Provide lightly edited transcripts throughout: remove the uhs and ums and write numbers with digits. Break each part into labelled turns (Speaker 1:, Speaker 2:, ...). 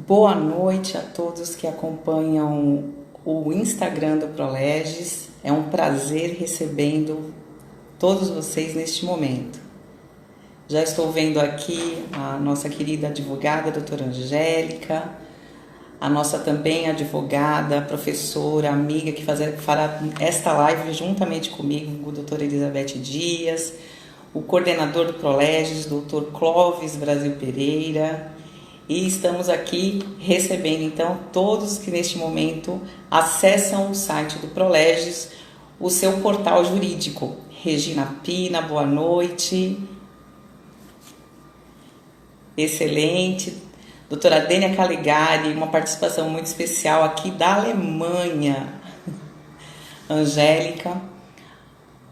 Speaker 1: Boa noite a todos que acompanham o Instagram do Proleges. É um prazer recebendo todos vocês neste momento. Já estou vendo aqui a nossa querida advogada, doutora Angélica, a nossa também advogada, professora, amiga que fará esta live juntamente comigo, doutora Elizabeth Dias, o coordenador do Proleges, doutor Clóvis Brasil Pereira. E estamos aqui recebendo, então, todos que neste momento acessam o site do Proleges, o seu portal jurídico. Regina Pina, boa noite. Excelente. Doutora Dênia Calegari, uma participação muito especial aqui da Alemanha. Angélica,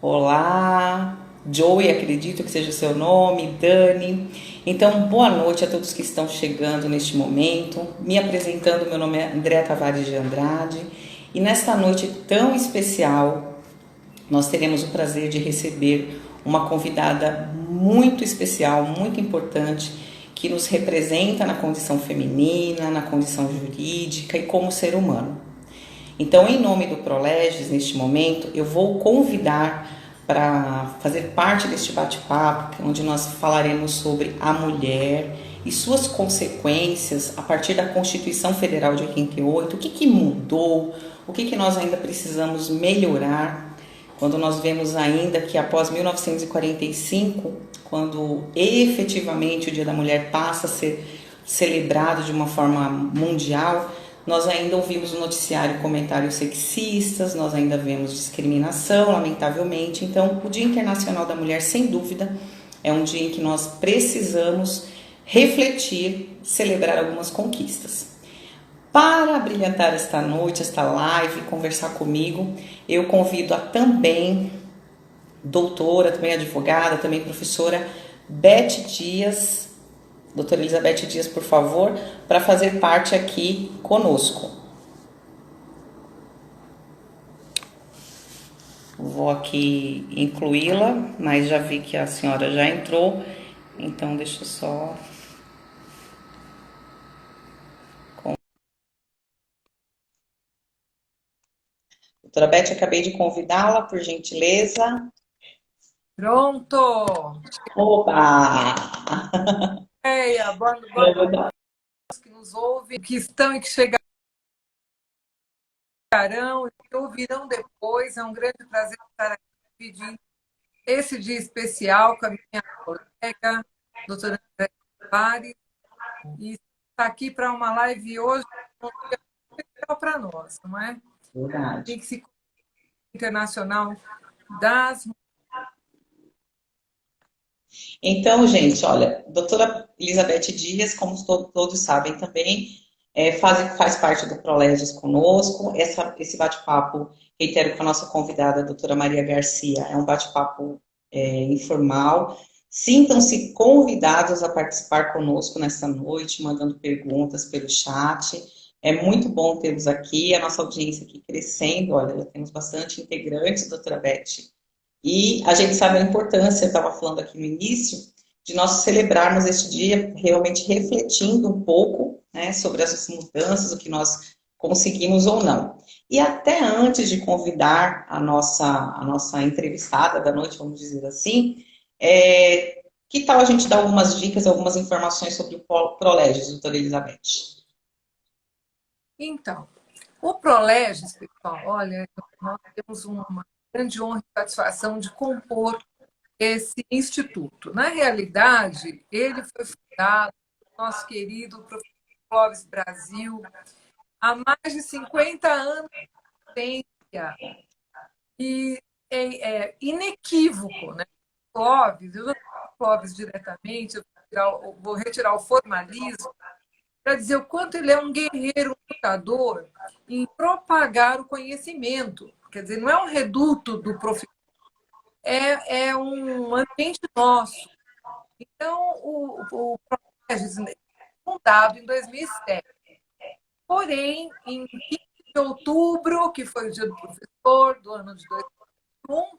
Speaker 1: olá. Joey, acredito que seja o seu nome, Dani. Então, boa noite a todos que estão chegando neste momento. Me apresentando, meu nome é Andréa Tavares de Andrade. E nesta noite tão especial, nós teremos o prazer de receber uma convidada muito especial, muito importante, que nos representa na condição feminina, na condição jurídica e como ser humano. Então, em nome do Proleges, neste momento, eu vou convidar para fazer parte deste bate-papo, onde nós falaremos sobre a mulher e suas consequências a partir da Constituição Federal de 88, o que mudou, o que nós ainda precisamos melhorar, quando nós vemos ainda que após 1945, quando efetivamente o Dia da Mulher passa a ser celebrado de uma forma mundial, nós ainda ouvimos no noticiário comentários sexistas, nós ainda vemos discriminação, lamentavelmente. Então, o Dia Internacional da Mulher, sem dúvida, é um dia em que nós precisamos refletir, celebrar algumas conquistas. Para brilhantar esta noite, esta live, conversar comigo, eu convido a também doutora, também advogada, também professora Beth Dias. Doutora Elizabeth Dias, por favor, para fazer parte aqui conosco. Vou aqui incluí-la, mas já vi que a senhora já entrou, então deixa eu só... Doutora Beth, acabei de convidá-la, por gentileza.
Speaker 2: Pronto!
Speaker 1: Opa!
Speaker 2: Eia, boa noite que nos ouvem, que estão e que chegarão e que ouvirão depois. É um grande prazer estar aqui dividindo esse dia especial com a minha colega, doutora André Pares, e está aqui para uma live hoje, um dia especial para nós, não é?
Speaker 1: Verdade.
Speaker 2: Tem que se internacional das
Speaker 1: Então, gente, olha, doutora Elizabeth Dias, como todos sabem também, faz parte do Proleges conosco. Esse bate-papo, reitero, com a nossa convidada, a doutora Maria Garcia, é um bate-papo informal. Sintam-se convidados a participar conosco nesta noite, mandando perguntas pelo chat. É muito bom tê-los aqui, a nossa audiência aqui crescendo. Olha, já temos bastante integrantes, doutora Beth. E a gente sabe a importância, eu estava falando aqui no início, de nós celebrarmos este dia realmente refletindo um pouco, né, sobre essas mudanças, o que nós conseguimos ou não. E até antes de convidar a nossa entrevistada da noite, vamos dizer assim, que tal a gente dar algumas dicas, algumas informações sobre o Proleges, doutora Elizabeth?
Speaker 2: Então, o Proleges, pessoal, olha, nós temos uma grande honra e satisfação de compor esse instituto. Na realidade, ele foi fundado pelo nosso querido professor Clóvis Brasil há mais de 50 anos de ciência, e é inequívoco, né? Clóvis, eu não falo Clóvis diretamente, eu vou retirar o formalismo para dizer o quanto ele é um guerreiro, um lutador em propagar o conhecimento. Quer dizer, não é um reduto do professor, é um ambiente nosso. Então, o Proleges foi fundado em 2007. Porém, em 15 de outubro, que foi o dia do professor do ano de 2001,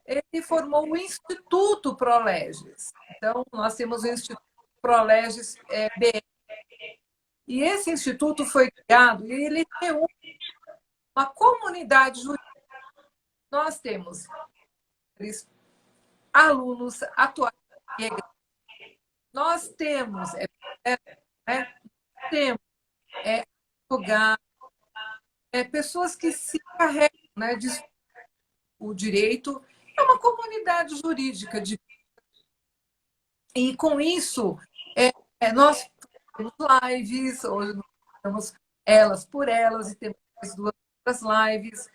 Speaker 2: ele formou o Instituto Proleges. Então, nós temos o Instituto Proleges BR. E esse instituto foi criado e ele reúne uma comunidade jurídica. Nós temos alunos atuais, nós temos, temos advogados, pessoas que se carregam, né, de o direito, é uma comunidade jurídica. E com isso, nós temos lives, hoje nós temos elas por elas, e temos mais duas outras lives.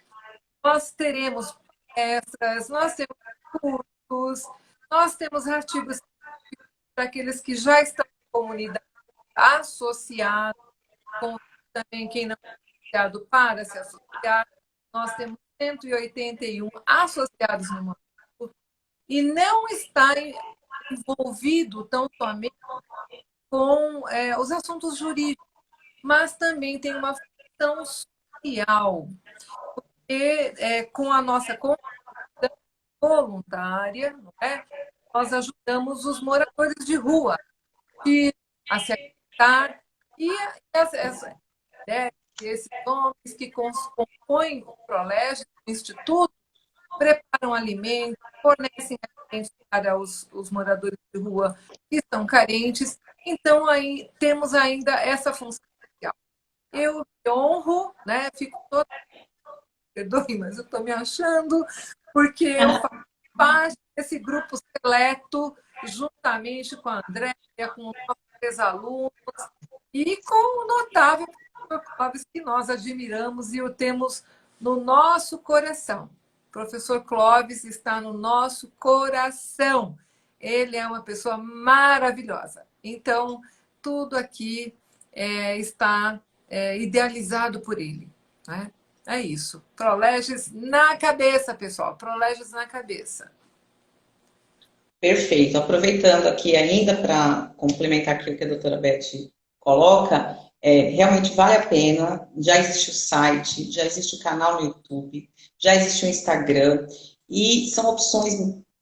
Speaker 2: Nós teremos palestras, nós temos cursos, nós temos artigos para aqueles que já estão na comunidade associados, com também quem não é associado para se associar. Nós temos 181 associados no mundo e não está envolvido tão somente com os assuntos jurídicos, mas também tem uma função social. E com a nossa comunidade voluntária, não é? Nós ajudamos os moradores de rua a se alimentar e esses homens que compõem o Prolege, o Instituto, preparam alimentos, fornecem alimentos para os moradores de rua que estão carentes. Então, aí temos ainda essa função social. Eu me honro, né? Fico toda... Perdoe, mas eu estou me achando, porque eu faço parte desse grupo seleto, juntamente com a Andréia, com os nossos ex-alunos, e com o notável professor Clóvis, que nós admiramos e o temos no nosso coração. O professor Clóvis está no nosso coração. Ele é uma pessoa maravilhosa. Então, tudo aqui está idealizado por ele, né? É isso. Proleges na cabeça, pessoal. Proleges na cabeça.
Speaker 1: Perfeito. Aproveitando aqui ainda para complementar aqui o que a doutora Beth coloca, realmente vale a pena. Já existe o site, já existe o canal no YouTube, já existe o Instagram, e são opções,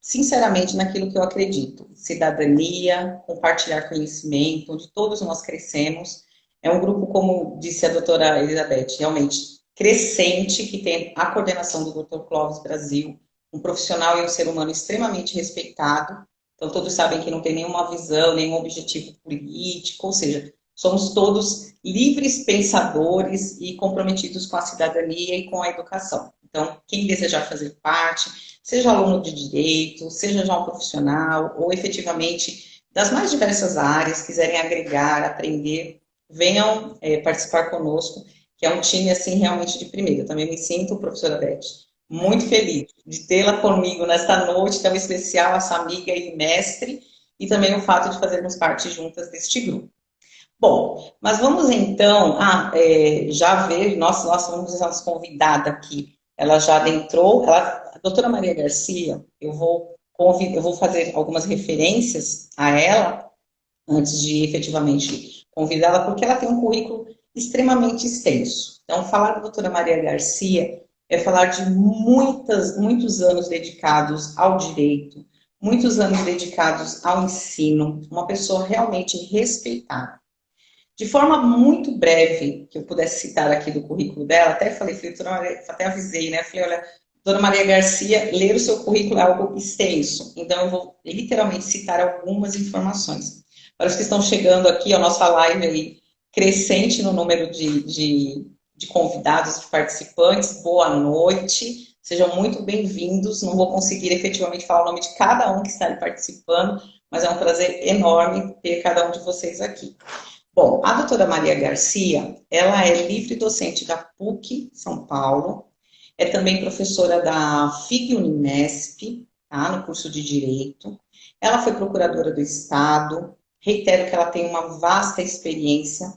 Speaker 1: sinceramente, naquilo que eu acredito. Cidadania, compartilhar conhecimento, onde todos nós crescemos. É um grupo, como disse a doutora Elizabeth, realmente crescente, que tem a coordenação do Dr. Clóvis Brasil, um profissional e um ser humano extremamente respeitado. Então, todos sabem que não tem nenhuma visão, nenhum objetivo político, ou seja, somos todos livres pensadores e comprometidos com a cidadania e com a educação. Então, quem desejar fazer parte, seja aluno de direito, seja já um profissional, ou efetivamente das mais diversas áreas, quiserem agregar, aprender, venham participar conosco, que é um time, assim, realmente de primeira. Eu também me sinto, professora Beth, muito feliz de tê-la comigo nesta noite tão especial, essa amiga e mestre, e também o fato de fazermos parte juntas deste grupo. Bom, mas vamos então já ver, nossa, vamos ver a nossa convidada aqui, ela já adentrou, a doutora Maria Garcia, eu vou fazer algumas referências a ela, antes de efetivamente convidá-la, porque ela tem um currículo extremamente extenso. Então, falar da doutora Maria Garcia é falar de muitos anos dedicados ao direito, muitos anos dedicados ao ensino, uma pessoa realmente respeitada. De forma muito breve, que eu pudesse citar aqui do currículo dela, até falei, até avisei, né? Falei, olha, doutora Maria Garcia, ler o seu currículo é algo extenso, então eu vou literalmente citar algumas informações. Para os que estão chegando aqui, a nossa live aí, crescente no número de convidados, de participantes, boa noite, sejam muito bem-vindos. Não vou conseguir efetivamente falar o nome de cada um que está ali participando, mas é um prazer enorme ter cada um de vocês aqui. Bom, a doutora Maria Garcia, ela é livre docente da PUC São Paulo, é também professora da FIG Uninesp, tá, no curso de Direito. Ela foi procuradora do Estado, reitero que ela tem uma vasta experiência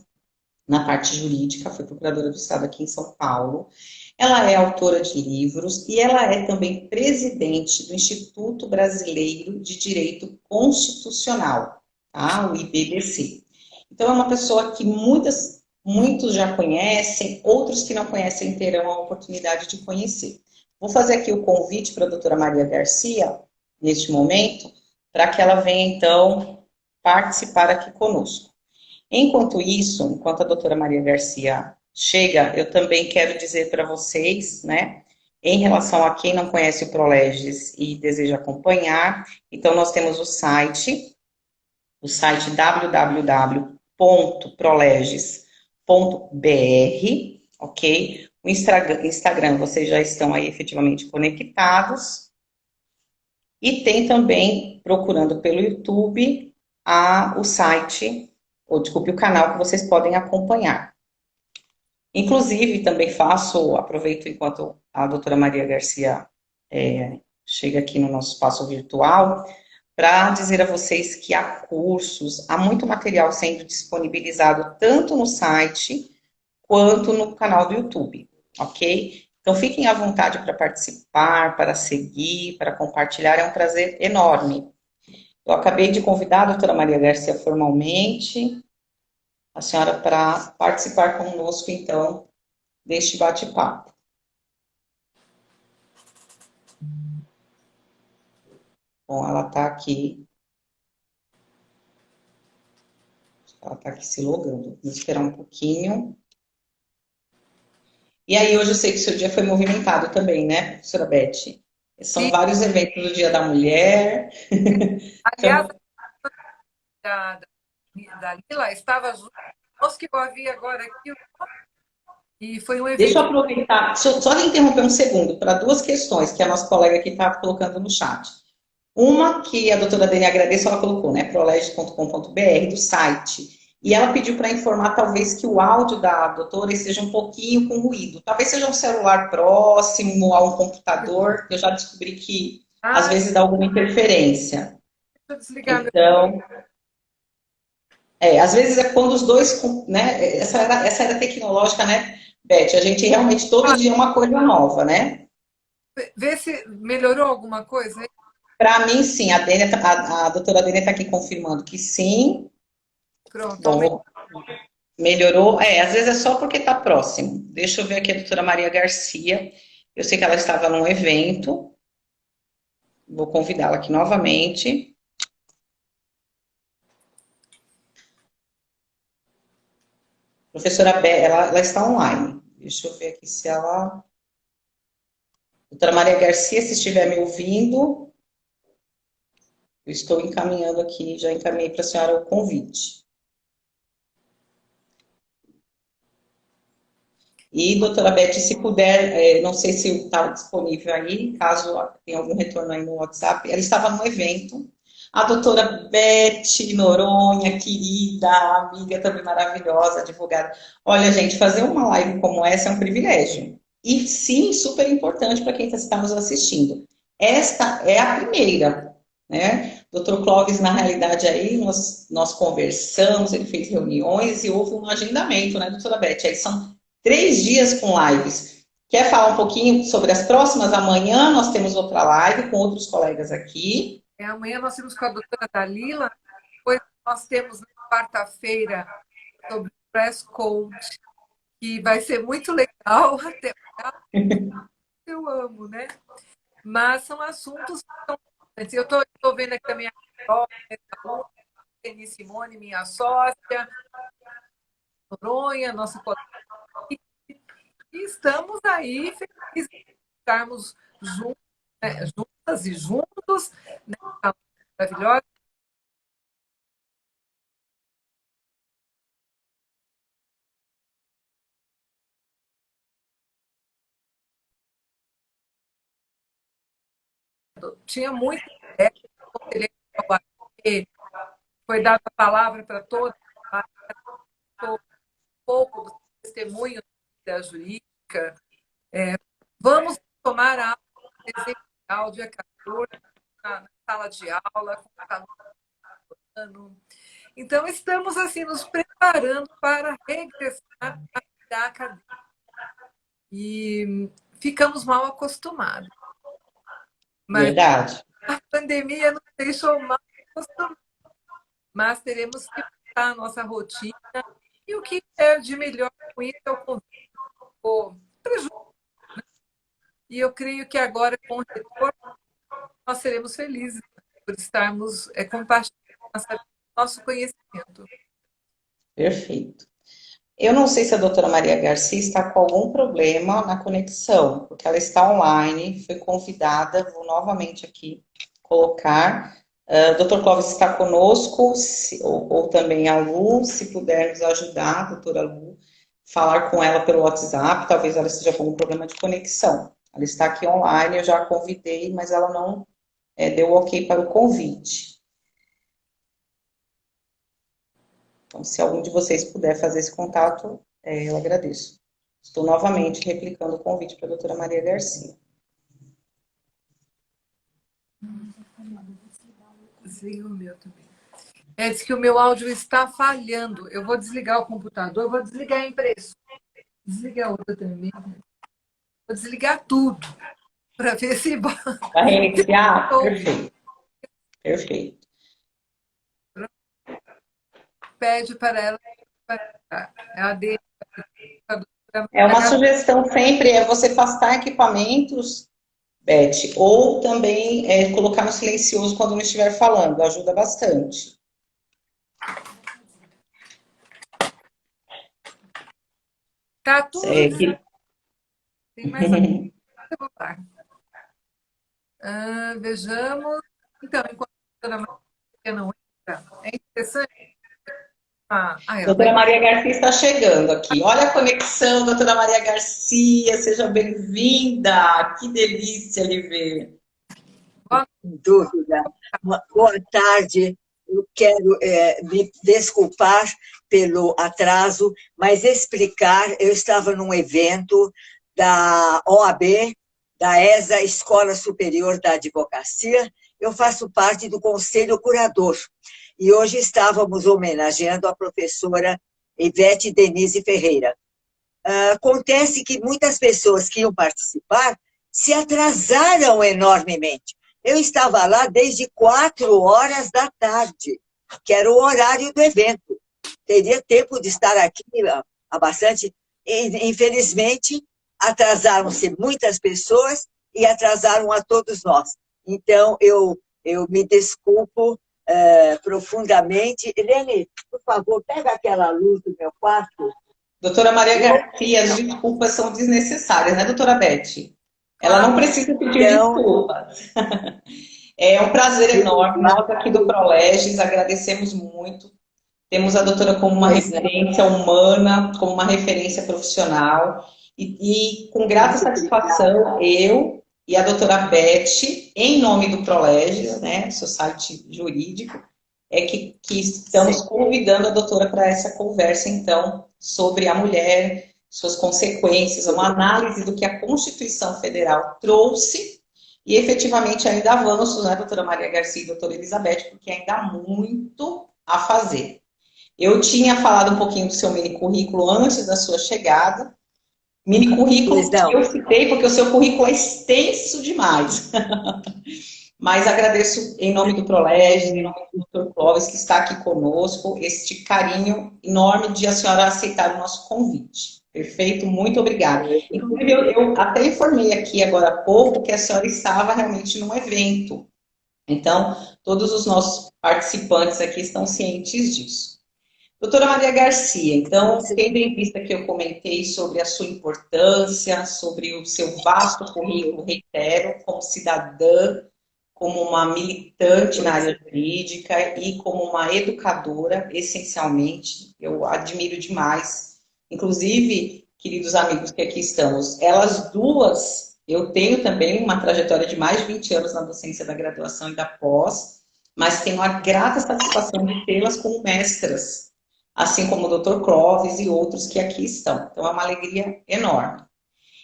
Speaker 1: na parte jurídica, foi procuradora do Estado aqui em São Paulo. Ela é autora de livros e ela é também presidente do Instituto Brasileiro de Direito Constitucional, tá? O IBDC. Então, é uma pessoa que muitos já conhecem, outros que não conhecem terão a oportunidade de conhecer. Vou fazer aqui o convite para a doutora Maria Garcia, neste momento, para que ela venha, então, participar aqui conosco. Enquanto isso, enquanto a doutora Maria Garcia chega, eu também quero dizer para vocês, né, em relação a quem não conhece o Proleges e deseja acompanhar, então nós temos o site www.proleges.br, ok? O Instagram, vocês já estão aí efetivamente conectados. E tem também, procurando pelo YouTube, o site, ou desculpe, o canal que vocês podem acompanhar. Inclusive, também aproveito enquanto a doutora Maria Garcia chega aqui no nosso espaço virtual, para dizer a vocês que há cursos, há muito material sendo disponibilizado tanto no site quanto no canal do YouTube, ok? Então fiquem à vontade para participar, para seguir, para compartilhar, é um prazer enorme. Eu acabei de convidar a doutora Maria Garcia formalmente, a senhora para participar conosco, então, deste bate-papo. Bom, ela está aqui se logando. Vamos esperar um pouquinho. E aí, hoje eu sei que o seu dia foi movimentado também, né, professora Beth? São
Speaker 2: E,
Speaker 1: vários eventos do Dia da Mulher.
Speaker 2: aliás,
Speaker 1: Então,
Speaker 2: da, da Lila estava junto conosco, que eu havia agora aqui, e foi um
Speaker 1: deixa eu
Speaker 2: evento.
Speaker 1: aproveitar, deixa eu só interromper um segundo para duas questões que a nossa colega aqui está colocando no chat. Uma que a doutora Dani agradeço, ela colocou, né, prolege.com.br, do site. E ela pediu para informar, talvez, que o áudio da doutora esteja um pouquinho com ruído. Talvez seja um celular próximo a um computador. Eu já descobri que, às
Speaker 2: Ah,
Speaker 1: vezes, dá alguma interferência.
Speaker 2: deixa eu desligar meu.
Speaker 1: Então, às vezes é quando os dois, né, essa era tecnológica, né, Beth? A gente realmente, todo dia é uma coisa nova, né?
Speaker 2: Vê se melhorou alguma coisa.
Speaker 1: Para mim, sim, a doutora Dênia está aqui confirmando que sim.
Speaker 2: Pronto,
Speaker 1: Bom, melhorou. Às vezes é só porque está próximo. Deixa eu ver aqui a doutora Maria Garcia. Eu sei que ela estava num evento. Vou convidá-la aqui novamente. Professora Bé, ela está online. Deixa eu ver aqui se ela. Doutora Maria Garcia, se estiver me ouvindo, eu estou encaminhando aqui, já encaminhei para a senhora o convite. E, doutora Beth, se puder, não sei se está disponível aí, caso tenha algum retorno aí no WhatsApp, ela estava num evento. A doutora Beth Noronha, querida, amiga também maravilhosa, advogada. Olha, gente, fazer uma live como essa é um privilégio. E sim, super importante para quem está nos assistindo. Esta é a primeira, né? Doutor Clóvis, na realidade, aí nós conversamos, ele fez reuniões e houve um agendamento, né, doutora Beth? Aí são 3 dias com lives. Quer falar um pouquinho sobre as próximas? Amanhã nós temos outra live com outros colegas aqui.
Speaker 2: Amanhã nós temos com a doutora Dalila, depois nós temos na quarta-feira sobre Press Code, que vai ser muito legal, até eu amo, né? Mas são assuntos que são importantes. Eu estou vendo aqui a minha aluna, Denise Simone, minha sócia, Noronha, nossa colega, e estamos aí felizes de estarmos juntos, né? Juntas e juntos, nessa maravilhosa. Tinha muito conselheiro foi dada a palavra para todos, um pouco do testemunho da jurídica. Vamos tomar a aula presencial dia 14, na sala de aula, com o aluno. Então, estamos assim nos preparando para regressar à vida acadêmica. E ficamos mal acostumados. Mas
Speaker 1: Verdade.
Speaker 2: a pandemia nos deixou mal acostumados. Mas teremos que mudar a nossa rotina. E o que é de melhor com isso é o convívio. E eu creio que agora, com o retorno, nós seremos felizes por estarmos compartilhando nosso conhecimento.
Speaker 1: Perfeito. Eu não sei se a doutora Maria Garcia está com algum problema na conexão, porque ela está online, foi convidada, vou novamente aqui colocar. Doutor Clóvis está conosco, ou também a Lu, se puder nos ajudar, doutora Lu, falar com ela pelo WhatsApp, talvez ela esteja com algum problema de conexão. Ela está aqui online, eu já a convidei, mas ela não deu ok para o convite. Então, se algum de vocês puder fazer esse contato, eu agradeço. Estou novamente replicando o convite para a doutora Maria Garcia.
Speaker 2: Desliga o meu também. Diz que o meu áudio está falhando. Eu vou desligar o computador, eu vou desligar a impressora, desligar a outra também. Vou desligar tudo para ver se
Speaker 1: Para reiniciar? Perfeito. Perfeito.
Speaker 2: pede para ela. É a dele.
Speaker 1: É uma sugestão sempre você afastar equipamentos, Beth, ou também colocar no silencioso quando não estiver falando, ajuda bastante.
Speaker 2: Tá tudo. Tem mais algum celular. Vejamos. Então, enquanto a doutora Maria não entra, é interessante.
Speaker 1: Doutora Maria Garcia está chegando aqui. Olha a conexão, doutora Maria Garcia, seja bem-vinda. Que delícia lhe ver.
Speaker 3: Sem dúvida. Boa tarde. Eu quero me desculpar pelo atraso, mas explicar. Eu estava num evento da OAB, da ESA, Escola Superior da Advocacia. Eu faço parte do Conselho Curador. E hoje estávamos homenageando a professora Ivete Denise Ferreira. Acontece que muitas pessoas que iam participar se atrasaram enormemente. Eu estava lá desde 4 horas da tarde, que era o horário do evento. Teria tempo de estar aqui há bastante. Infelizmente, atrasaram-se muitas pessoas e atrasaram a todos nós. Então, eu me desculpo profundamente. Helene, por favor, pega aquela luz do meu quarto.
Speaker 1: Doutora Maria Garcia, as desculpas são desnecessárias, né, doutora Beth? Ela não precisa pedir desculpas. É um prazer enorme. Nós aqui do ProLegis agradecemos muito. Temos a doutora como uma referência humana, como uma referência profissional. E com grata satisfação, eu e a doutora Beth, em nome do ProLegis, né, seu site jurídico, que estamos convidando a doutora para essa conversa, então, sobre a mulher, suas consequências, uma análise do que a Constituição Federal trouxe e, efetivamente, ainda avanços, né, doutora Maria Garcia e doutora Elizabeth, porque ainda há muito a fazer. Eu tinha falado um pouquinho do seu mini currículo antes da sua chegada. Mini currículo que eu citei, porque o seu currículo é extenso demais. Mas agradeço em nome do ProLegis, em nome do Dr. Clóvis, que está aqui conosco, este carinho enorme de a senhora aceitar o nosso convite. Perfeito? Muito obrigada. Inclusive, eu até informei aqui agora há pouco que a senhora estava realmente num evento. Então, todos os nossos participantes aqui estão cientes disso. Doutora Maria Garcia, então, tendo em vista que eu comentei sobre a sua importância, sobre o seu vasto currículo, reitero, como cidadã, como uma militante na área jurídica e como uma educadora, essencialmente, eu admiro demais. Inclusive, queridos amigos que aqui estamos, elas duas, eu tenho também uma trajetória de mais de 20 anos na docência da graduação e da pós, mas tenho a grata satisfação de tê-las como mestras, assim como o Dr. Clóvis e outros que aqui estão. Então, é uma alegria enorme.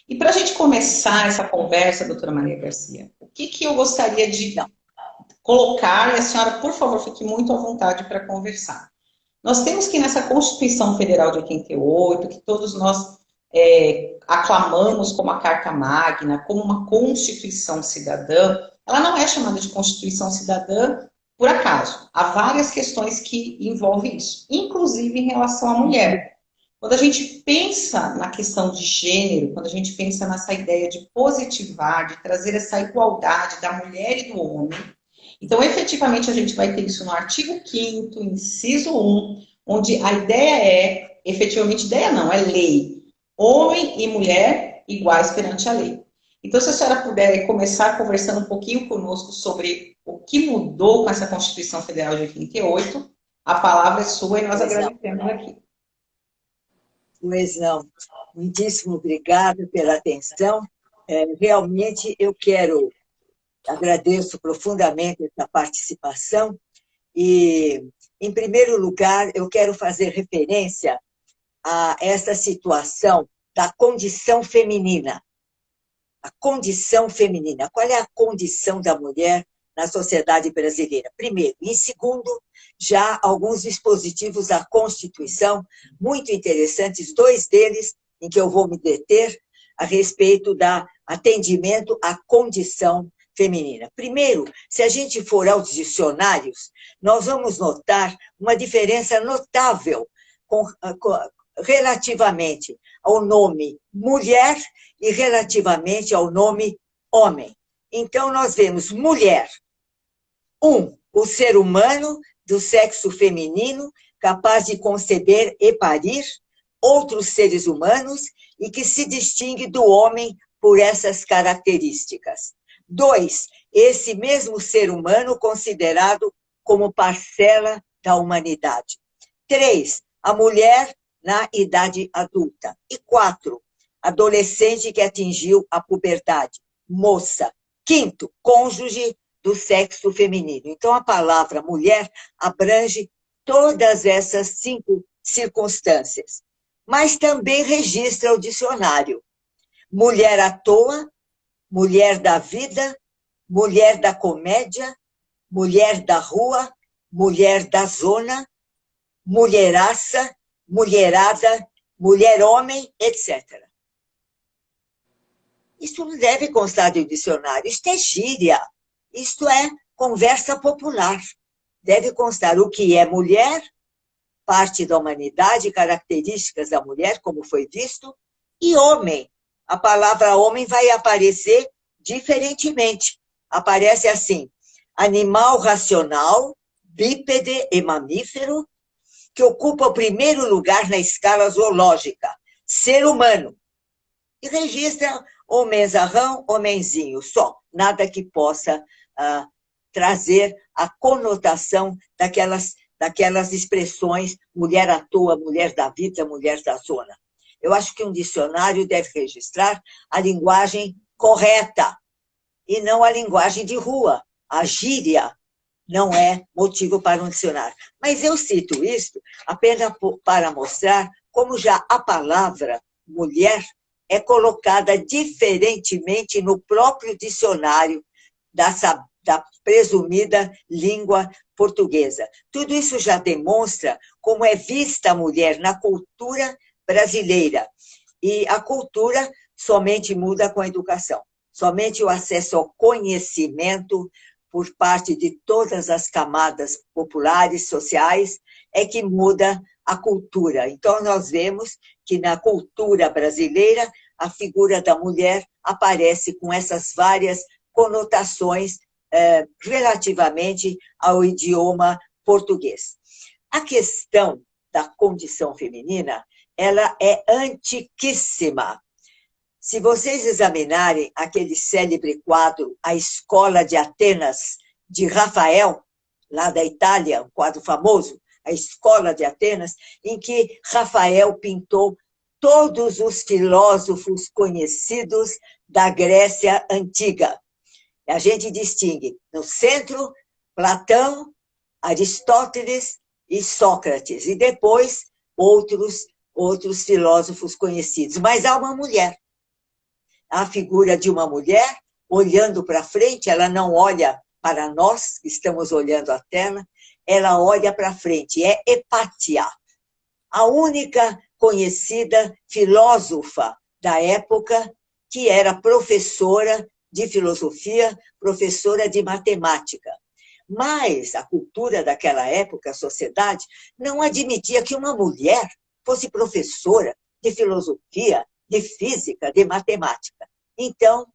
Speaker 1: E para a gente começar essa conversa, doutora Maria Garcia, o que eu gostaria de colocar, e a senhora, por favor, fique muito à vontade para conversar. Nós temos que nessa Constituição Federal de 88, que todos nós aclamamos como a Carta Magna, como uma Constituição Cidadã, ela não é chamada de Constituição Cidadã por acaso. Há várias questões que envolvem isso, inclusive em relação à mulher. Quando a gente pensa na questão de gênero, quando a gente pensa nessa ideia de positivar, de trazer essa igualdade da mulher e do homem, então, efetivamente, a gente vai ter isso no artigo 5º, inciso 1, onde a ideia é, efetivamente, ideia não, é lei. Homem e mulher iguais perante a lei. Então, se a senhora puder começar conversando um pouquinho conosco sobre o que mudou com essa Constituição Federal de 88, a palavra é sua e nós
Speaker 3: Pois não,
Speaker 1: agradecemos aqui.
Speaker 3: pois não. Muitíssimo obrigada pela atenção. Realmente, agradeço profundamente essa participação e, em primeiro lugar, eu quero fazer referência a essa situação da condição feminina. A condição feminina. Qual é a condição da mulher na sociedade brasileira? Primeiro. Em segundo, já alguns dispositivos da Constituição muito interessantes, dois deles em que eu vou me deter a respeito da atendimento à condição feminina. Primeiro, se a gente for aos dicionários, nós vamos notar uma diferença notável relativamente ao nome mulher e relativamente ao nome homem. Então, nós vemos mulher, o ser humano do sexo feminino, capaz de conceber e parir outros seres humanos e que se distingue do homem por essas características. 2, esse mesmo ser humano considerado como parcela da humanidade. 3, a mulher na idade adulta. E 4, adolescente que atingiu a puberdade, moça. 5, cônjuge do sexo feminino. Então, a palavra mulher abrange todas essas 5 circunstâncias. Mas também registra o dicionário. Mulher à toa, mulher da vida, mulher da comédia, mulher da rua, mulher da zona, mulheraça, mulherada, mulher-homem, etc. Isso não deve constar do dicionário, isto é gíria, isto é conversa popular. Deve constar o que é mulher, parte da humanidade, características da mulher, como foi visto, e homem. A palavra homem vai aparecer diferentemente. Aparece assim, animal racional, bípede e mamífero, que ocupa o primeiro lugar na escala zoológica, ser humano. E registra homenzarrão, homenzinho, só. Nada que possa trazer a conotação daquelas expressões mulher à toa, mulher da vida, mulher da zona. Eu acho que um dicionário deve registrar a linguagem correta e não a linguagem de rua, a gíria. Não é motivo para um dicionário. Mas eu cito isso apenas para mostrar como já a palavra mulher é colocada diferentemente no próprio dicionário da presumida língua portuguesa. Tudo isso já demonstra como é vista a mulher na cultura brasileira. E a cultura somente muda com a educação. Somente o acesso ao conhecimento por parte de todas as camadas populares, sociais, é que muda a cultura. Então, nós vemos que na cultura brasileira, a figura da mulher aparece com essas várias conotações relativamente ao idioma português. A questão da condição feminina, ela é antiquíssima. Se vocês examinarem aquele célebre quadro A Escola de Atenas, de Rafael, lá da Itália, um quadro famoso, A Escola de Atenas, em que Rafael pintou todos os filósofos conhecidos da Grécia Antiga. A gente distingue, no centro, Platão, Aristóteles e Sócrates, e depois outros filósofos conhecidos. Mas há uma mulher. A figura de uma mulher olhando para frente, ela não olha para nós, que estamos olhando a tela, ela olha para frente, é Hepátia, a única conhecida filósofa da época que era professora de filosofia, professora de matemática. Mas a cultura daquela época, a sociedade, não admitia que uma mulher fosse professora de filosofia, de física, de matemática. Então,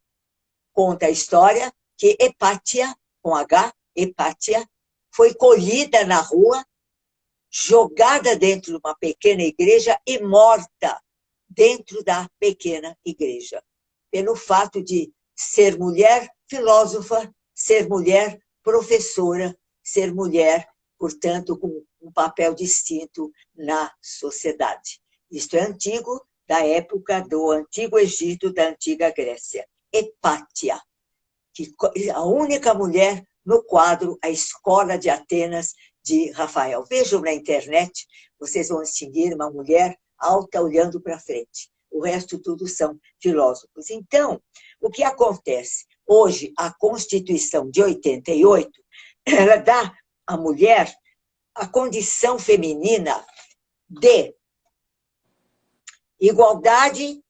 Speaker 3: conta a história que Hepátia, com H, Hepátia, foi colhida na rua jogada dentro de uma pequena igreja e morta dentro da pequena igreja, pelo fato de ser mulher filósofa, ser mulher professora, ser mulher, portanto, com um papel distinto na sociedade. Isto é antigo, da época do Antigo Egito, da Antiga Grécia. Hepátia, que a única mulher no quadro A Escola de Atenas, de Rafael. Vejam na internet, vocês vão distinguir uma mulher alta olhando para frente. O resto tudo são filósofos. Então, o que acontece? Hoje, a Constituição de 88, ela dá à mulher a condição feminina de igualdade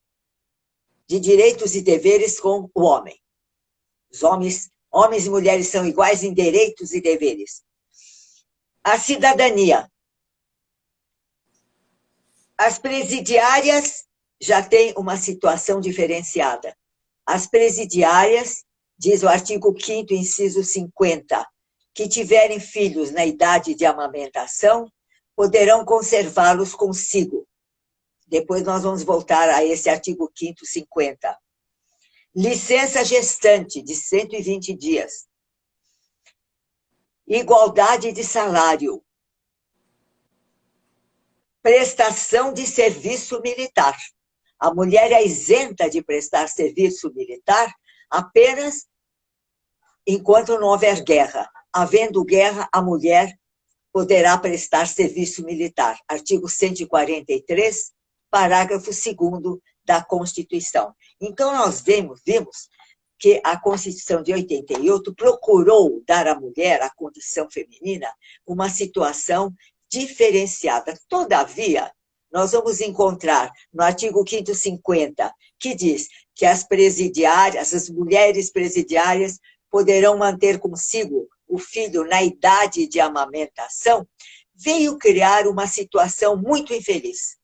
Speaker 3: de direitos e deveres com o homem. Os homens e mulheres são iguais em direitos e deveres. A cidadania. As presidiárias já têm uma situação diferenciada. As presidiárias, diz o artigo 5º, inciso 50, que tiverem filhos na idade de amamentação, poderão conservá-los consigo. Depois nós vamos voltar a esse artigo 5º, 50. Licença gestante, de 120 dias. Igualdade de salário. Prestação de serviço militar. A mulher é isenta de prestar serviço militar apenas enquanto não houver guerra. Havendo guerra, a mulher poderá prestar serviço militar. Artigo 143, parágrafo 2º da Constituição. Então, nós vimos que a Constituição de 88 procurou dar à mulher, à condição feminina, uma situação diferenciada. Todavia, nós vamos encontrar no artigo 5º, 50, que diz que as presidiárias, as mulheres presidiárias, poderão manter consigo o filho na idade de amamentação, veio criar uma situação muito infeliz.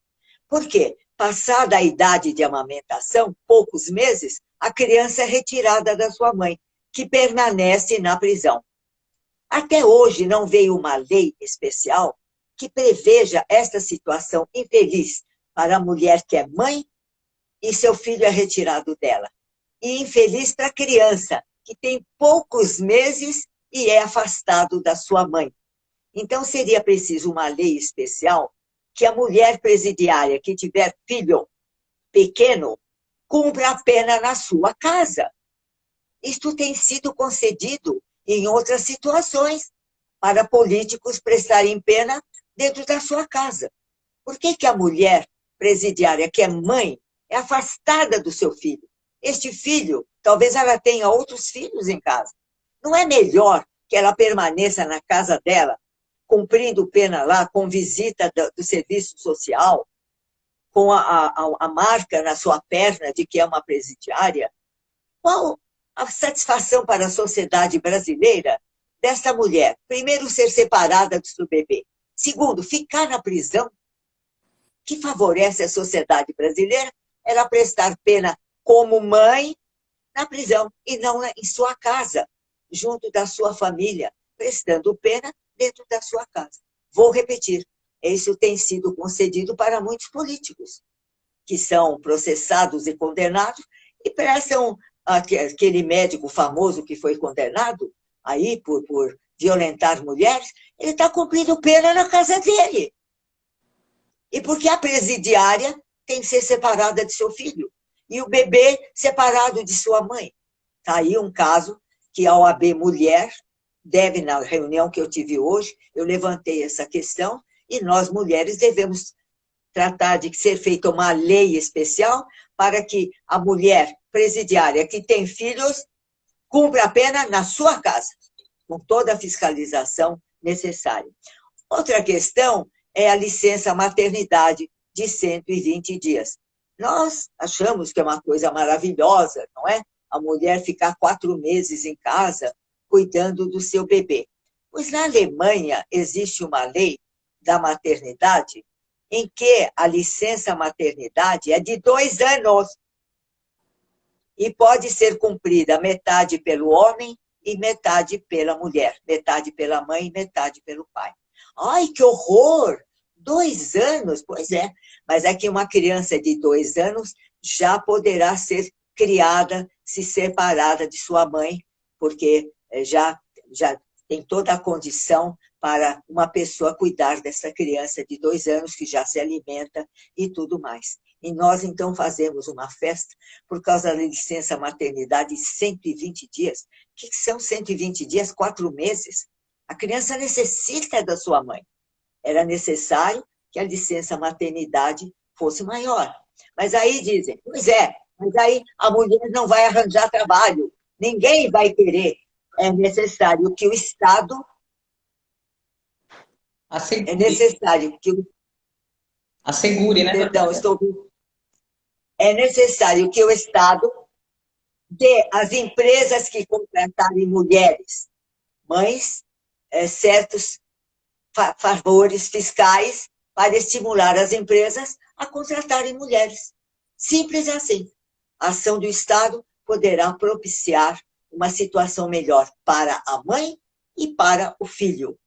Speaker 3: Por quê? Passada a idade de amamentação, poucos meses, a criança é retirada da sua mãe, que permanece na prisão. Até hoje não veio uma lei especial que preveja esta situação infeliz para a mulher que é mãe e seu filho é retirado dela. E infeliz para a criança, que tem poucos meses e é afastado da sua mãe. Então, seria preciso uma lei especial que a mulher presidiária que tiver filho pequeno cumpra a pena na sua casa. Isto tem sido concedido em outras situações para políticos prestarem pena dentro da sua casa. Por que a mulher presidiária, que é mãe, é afastada do seu filho? Este filho, talvez ela tenha outros filhos em casa. Não é melhor que ela permaneça na casa dela, cumprindo pena lá, com visita do serviço social, com a marca na sua perna de que é uma presidiária? Qual a satisfação para a sociedade brasileira dessa mulher? Primeiro, ser separada do seu bebê. Segundo, ficar na prisão, que favorece a sociedade brasileira, ela prestar pena como mãe na prisão e não em sua casa, junto da sua família, prestando pena dentro da sua casa. Vou repetir, isso tem sido concedido para muitos políticos, que são processados e condenados e prestam aquele médico famoso que foi condenado aí por violentar mulheres, ele está cumprindo pena na casa dele. E porque a presidiária tem que ser separada de seu filho e o bebê separado de sua mãe. Está aí um caso que a OAB Mulher deve, na reunião que eu tive hoje, eu levantei essa questão e nós, mulheres, devemos tratar de ser feita uma lei especial para que a mulher presidiária que tem filhos cumpra a pena na sua casa, com toda a fiscalização necessária. Outra questão é a licença maternidade de 120 dias. Nós achamos que é uma coisa maravilhosa, não é? A mulher ficar 4 meses em casa cuidando do seu bebê. Pois na Alemanha existe uma lei da maternidade em que a licença maternidade é de 2 anos e pode ser cumprida metade pelo homem e metade pela mulher, metade pela mãe e metade pelo pai. Ai, que horror! 2 anos? Pois é, mas é que uma criança de 2 anos já poderá ser criada, se separada de sua mãe, porque já tem toda a condição para uma pessoa cuidar dessa criança de 2 anos, que já se alimenta e tudo mais. E nós, então, fazemos uma festa por causa da licença maternidade de 120 dias. O que são 120 dias? 4 meses. A criança necessita da sua mãe. Era necessário que a licença maternidade fosse maior. Mas aí dizem, pois é, mas aí a mulher não vai arranjar trabalho, ninguém vai querer. É necessário que o Estado...
Speaker 1: Assegure,
Speaker 3: É necessário que o...
Speaker 1: assegure, né,
Speaker 3: Perdão,
Speaker 1: doutora?
Speaker 3: estou ouvindo. É necessário que o Estado dê às empresas que contratarem mulheres, mães, certos favores fiscais para estimular as empresas a contratarem mulheres. Simples assim. A ação do Estado poderá propiciar uma situação melhor para a mãe e para o filho.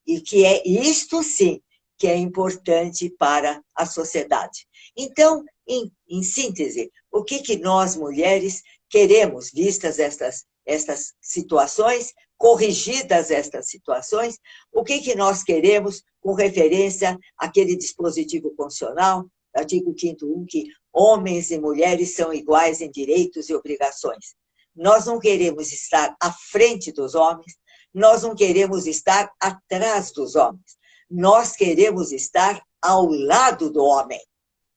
Speaker 3: E que é isto, sim, que é importante para a sociedade. Então, em síntese, o que nós, mulheres, queremos, vistas estas situações, corrigidas estas situações, o que nós queremos com referência àquele dispositivo constitucional, artigo 5º, que homens e mulheres são iguais em direitos e obrigações. Nós não queremos estar à frente dos homens, nós não queremos estar atrás dos homens, nós queremos estar ao lado do homem,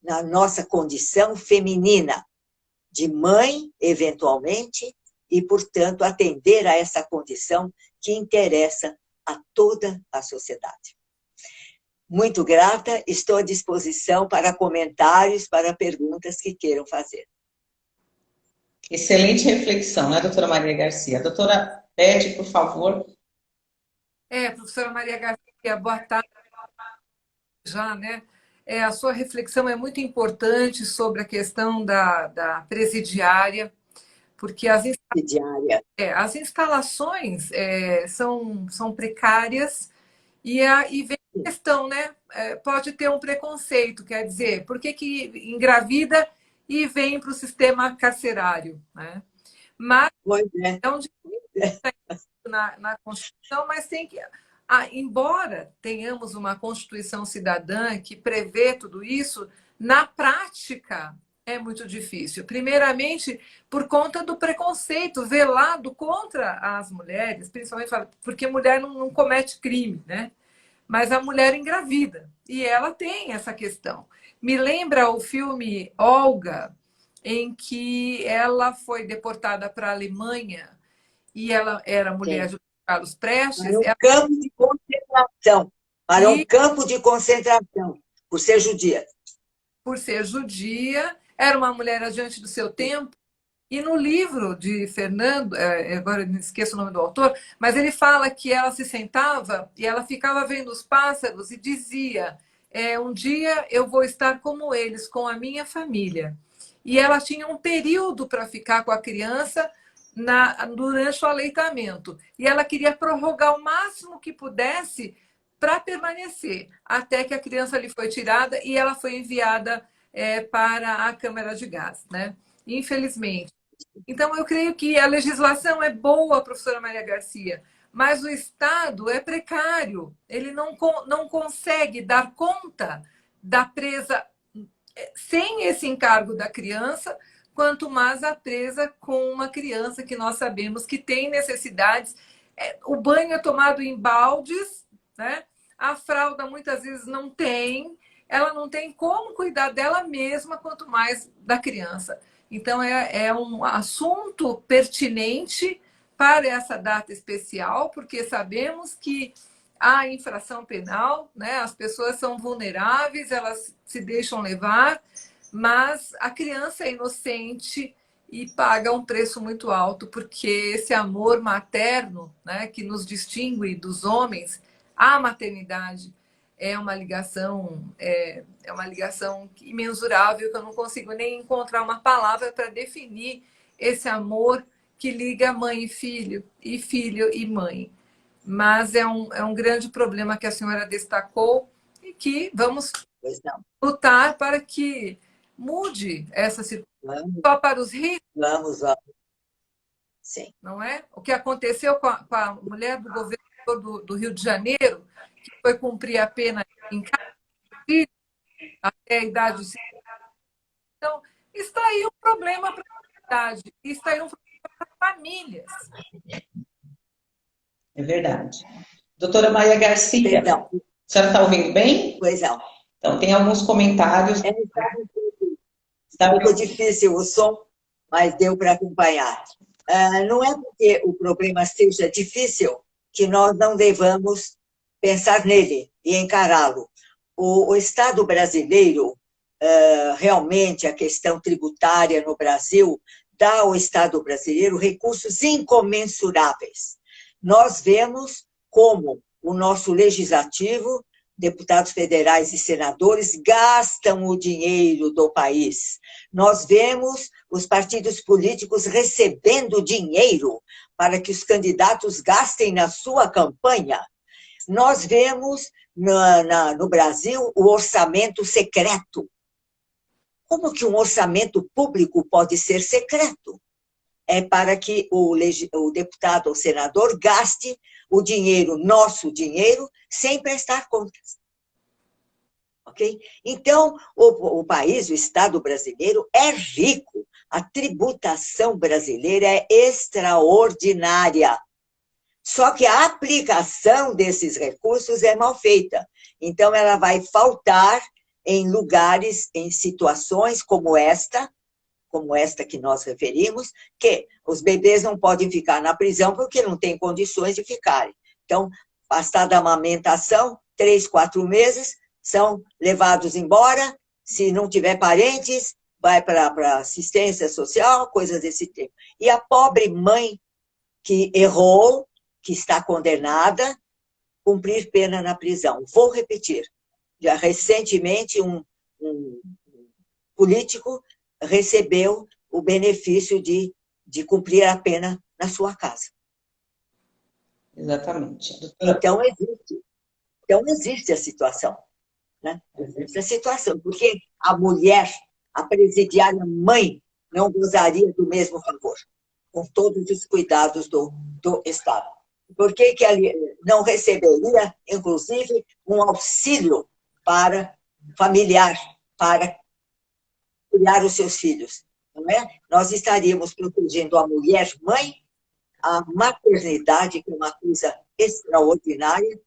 Speaker 3: na nossa condição feminina, de mãe, eventualmente, e, portanto, atender a essa condição que interessa a toda a sociedade. Muito grata, estou à disposição para comentários, para perguntas que queiram fazer.
Speaker 1: Excelente reflexão, né, doutora Maria Garcia? Doutora Beth, por favor.
Speaker 2: Professora Maria Garcia, boa tarde já, né? A sua reflexão é muito importante sobre a questão da presidiária, porque as instalações são precárias e vem a questão, né? Pode ter um preconceito, quer dizer, por que engravida e vem para o sistema carcerário, né? Mas então, na Constituição, mas tem que... embora tenhamos uma Constituição cidadã que prevê tudo isso, na prática é muito difícil. Primeiramente, por conta do preconceito velado contra as mulheres, principalmente porque mulher não comete crime, né? Mas a mulher engravida, e ela tem essa questão. Me lembra o filme Olga, em que ela foi deportada para a Alemanha e ela era mulher de Carlos Prestes.
Speaker 3: Para um campo de concentração. Para um campo de concentração, por ser judia.
Speaker 2: Por ser judia, era uma mulher adiante do seu tempo. E no livro de Fernando, agora não esqueço o nome do autor, mas ele fala que ela se sentava e ela ficava vendo os pássaros e dizia: um dia eu vou estar como eles, com a minha família. E ela tinha um período para ficar com a criança durante o aleitamento. E ela queria prorrogar o máximo que pudesse para permanecer, até que a criança lhe foi tirada e ela foi enviada para a câmara de gás, né? Infelizmente. Então, eu creio que a legislação é boa, professora Maria Garcia, mas o Estado é precário. Ele não consegue dar conta da presa sem esse encargo da criança, quanto mais a presa com uma criança que nós sabemos que tem necessidades. O banho é tomado em baldes, né? A fralda muitas vezes não tem, ela não tem como cuidar dela mesma, quanto mais da criança. Então, é um assunto pertinente para essa data especial, porque sabemos que há infração penal, né? As pessoas são vulneráveis, elas se deixam levar, mas a criança é inocente e paga um preço muito alto, porque esse amor materno, né, que nos distingue dos homens, a maternidade é uma ligação imensurável, que eu não consigo nem encontrar uma palavra para definir esse amor que liga mãe e filho e mãe. mas é um grande problema que a senhora destacou e que vamos
Speaker 3: Pois não.
Speaker 2: lutar para que mude essa situação.
Speaker 3: Vamos,
Speaker 2: Só para os ricos,
Speaker 3: vamos. Sim.
Speaker 2: não é? O que aconteceu com a mulher do governador do Rio de Janeiro, que foi cumprir a pena em casa até a idade de... Então, está aí um problema para a sociedade, está aí um problema para as famílias.
Speaker 1: É verdade. Doutora Maria Garcia,
Speaker 3: Perdão.
Speaker 1: a senhora está ouvindo bem?
Speaker 3: Pois não.
Speaker 1: Então, tem alguns comentários.
Speaker 3: Está um pouco difícil o som, mas deu para acompanhar. Não é porque o problema seja difícil que nós não devamos pensar nele e encará-lo. O Estado brasileiro, realmente, a questão tributária no Brasil, dá ao Estado brasileiro recursos incomensuráveis. Nós vemos como o nosso legislativo, deputados federais e senadores, gastam o dinheiro do país. Nós vemos os partidos políticos recebendo dinheiro para que os candidatos gastem na sua campanha. Nós vemos no Brasil o orçamento secreto. Como que um orçamento público pode ser secreto? É para que o deputado ou senador gaste o dinheiro, nosso dinheiro, sem prestar contas. Ok? Então, o país, o Estado brasileiro, é rico. A tributação brasileira é extraordinária. Só que a aplicação desses recursos é mal feita. Então, ela vai faltar em lugares, em situações como esta que nós referimos, que os bebês não podem ficar na prisão porque não têm condições de ficarem. Então, passada a amamentação, 3, 4 meses, são levados embora, se não tiver parentes, vai para assistência social, coisas desse tipo. E a pobre mãe que errou, que está condenada, cumprir pena na prisão. Vou repetir, já recentemente um político recebeu o benefício de cumprir a pena na sua casa.
Speaker 1: Exatamente.
Speaker 3: Então, existe a situação. Né? Existe a situação, porque a mulher, a presidiária mãe, não gozaria do mesmo favor, com todos os cuidados do Estado. Por que ela não receberia, inclusive, um auxílio familiar para criar os seus filhos? Não é? Nós estaríamos protegendo a mulher-mãe, a maternidade, que é uma coisa extraordinária,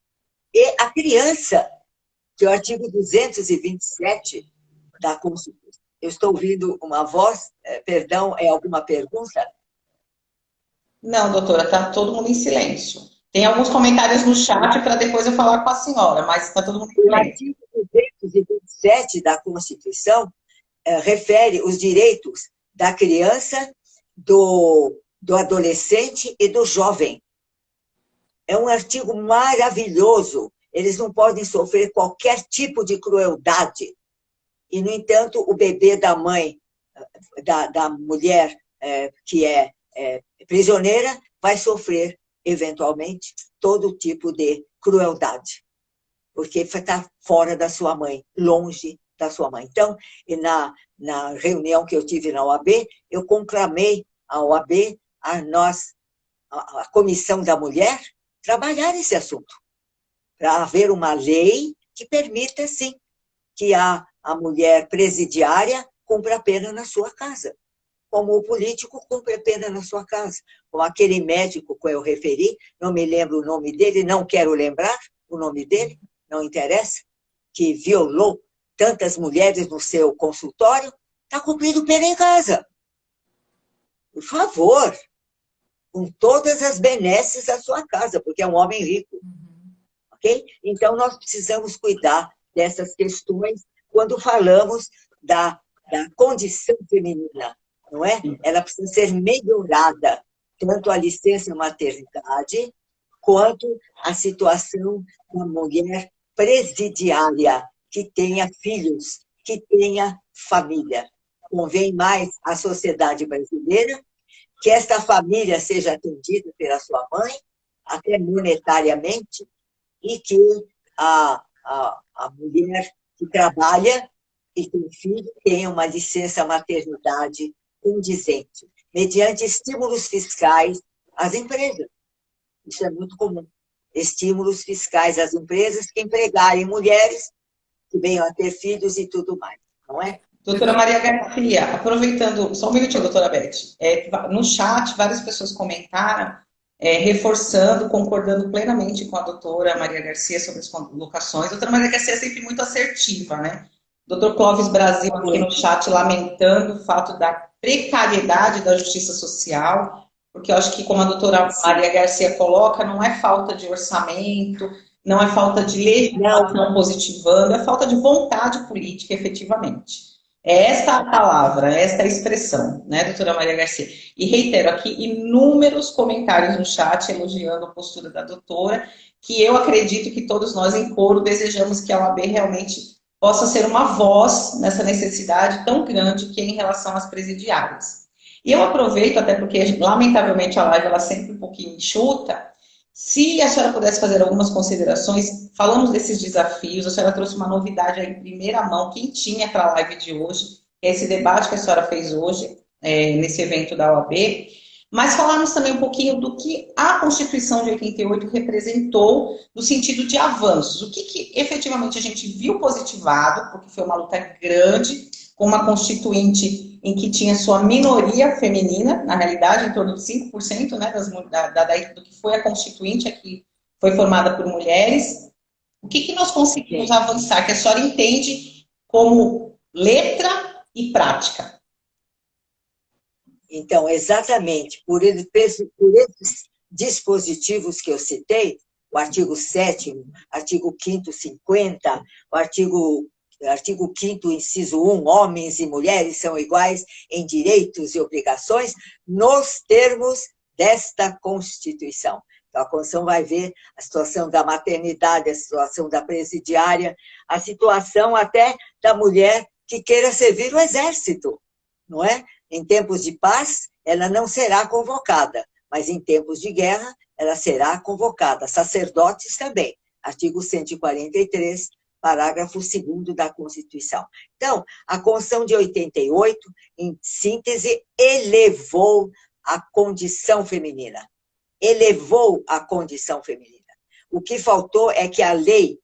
Speaker 3: e a criança, que é o artigo 227 da Constituição. Eu estou ouvindo uma voz, perdão, é alguma pergunta?
Speaker 1: Não, doutora, está todo mundo em silêncio. Tem alguns comentários no chat para depois eu falar com a senhora, mas está todo mundo em silêncio.
Speaker 3: O artigo 227 da Constituição refere os direitos da criança, do adolescente e do jovem. É um artigo maravilhoso. Eles não podem sofrer qualquer tipo de crueldade. E, no entanto, o bebê da mãe, da mulher que é prisioneira, vai sofrer, eventualmente, todo tipo de crueldade, porque está fora da sua mãe, longe da sua mãe. Então, na reunião que eu tive na OAB, eu conclamei a OAB, a Comissão da Mulher, trabalhar esse assunto, para haver uma lei que permita, sim, que a mulher presidiária cumpra a pena na sua casa, como o político cumpre a pena na sua casa, como aquele médico que eu referi, não me lembro o nome dele, não quero lembrar o nome dele, não interessa, que violou tantas mulheres no seu consultório, está cumprindo pena em casa. Por favor, com todas as benesses da sua casa, porque é um homem rico. Okay? Então, nós precisamos cuidar dessas questões quando falamos da condição feminina, não é? Ela precisa ser melhorada, tanto a licença maternidade, quanto a situação da mulher presidiária, que tenha filhos, que tenha família. Convém mais à sociedade brasileira que esta família seja atendida pela sua mãe, até monetariamente, e que a mulher que trabalha e tem filho tenha uma licença maternidade condizente, mediante estímulos fiscais às empresas. Isso é muito comum. Estímulos fiscais às empresas que empregarem mulheres que venham a ter filhos e tudo mais, não é?
Speaker 1: Doutora Maria Garcia, aproveitando, só um minutinho, doutora Beth. No chat, várias pessoas comentaram, reforçando, concordando plenamente com a doutora Maria Garcia sobre as colocações. A doutora Maria Garcia é sempre muito assertiva, né? Doutor Clóvis Brasil aqui no chat lamentando o fato da precariedade da justiça social, porque eu acho que, como a doutora Maria Garcia coloca, não é falta de orçamento, não é falta de legislação positivando, é falta de vontade política, efetivamente. É esta a palavra, esta a expressão, né, doutora Maria Garcia? E reitero aqui inúmeros comentários no chat elogiando a postura da doutora, que eu acredito que todos nós em coro desejamos que a OAB realmente possa ser uma voz nessa necessidade tão grande que é em relação às presidiárias. E eu aproveito, até porque, lamentavelmente, a live ela sempre um pouquinho enxuta. Se a senhora pudesse fazer algumas considerações, falamos desses desafios, a senhora trouxe uma novidade aí em primeira mão, quentinha para a live de hoje, que é esse debate que a senhora fez hoje, nesse evento da OAB, mas falarmos também um pouquinho do que a Constituição de 88 representou no sentido de avanços, o que efetivamente a gente viu positivado, porque foi uma luta grande, com uma constituinte em que tinha sua minoria feminina, na realidade, em torno de 5%, né, do que foi a constituinte, que foi formada por mulheres. O que nós conseguimos avançar, que a senhora entende como letra e prática?
Speaker 3: Então, exatamente, por esses dispositivos que eu citei, o artigo 7º, artigo 5º, 50, o artigo 5º, inciso 1, homens e mulheres são iguais em direitos e obrigações, nos termos desta Constituição. Então, a Constituição vai ver a situação da maternidade, a situação da presidiária, a situação até da mulher que queira servir o exército, não é? Em tempos de paz, ela não será convocada, mas em tempos de guerra, ela será convocada. Sacerdotes também. Artigo 143, parágrafo 2º da Constituição. Então, a Constituição de 88, em síntese, elevou a condição feminina. Elevou a condição feminina. O que faltou é que a lei